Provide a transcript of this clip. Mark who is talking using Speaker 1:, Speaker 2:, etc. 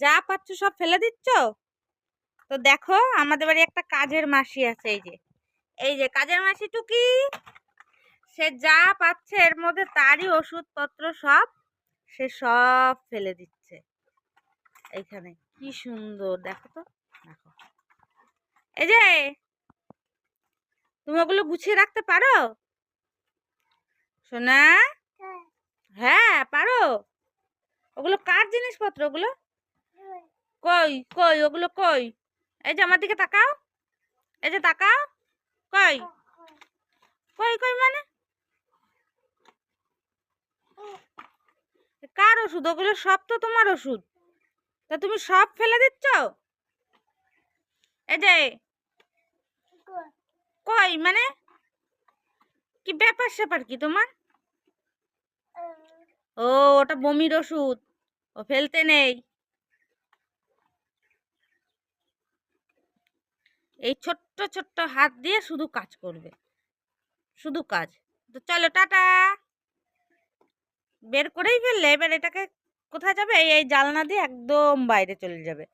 Speaker 1: যা পাচ্ছ সব ফেলে দিচ্ছ। তো দেখো আমাদের বাড়ি একটা কাজের মাসি আছে, এই যে কাজের মাসি টুকি, সে যা পাচ্ছে এর মধ্যে তারই ওষুধপত্র সব সে সব ফেলে দিচ্ছে। এইখানে কি সুন্দর দেখো তো, দেখো এই যে তুমি ওগুলো গুছিয়ে রাখতে পারো সোনা? হ্যাঁ পারো। ওগুলো কার জিনিসপত্র ওগুলো? কই কই ওগুলো কই? এই যে আমার দিকে তাকাও, এই যে তাকাও, কই কই কই মানে কার ওষুধ ওগুলো? সব তো তোমার ওষুধ, তা তুমি সব ফেলে দিচ্ছ? এই যে কই মানে কি ব্যাপার স্যাপার কি তোমার? ও ওটা বমির ওষুধ, ও ফেলতে নেই। এই ছোট্ট ছোট্ট হাত দিয়ে শুধু কাজ করবে, শুধু কাজ। তো চলো টাটা। বের করেই ফেললে, এবার এটাকে কোথায় যাবে? এই জানলা দিয়ে একদম বাইরে চলে যাবে।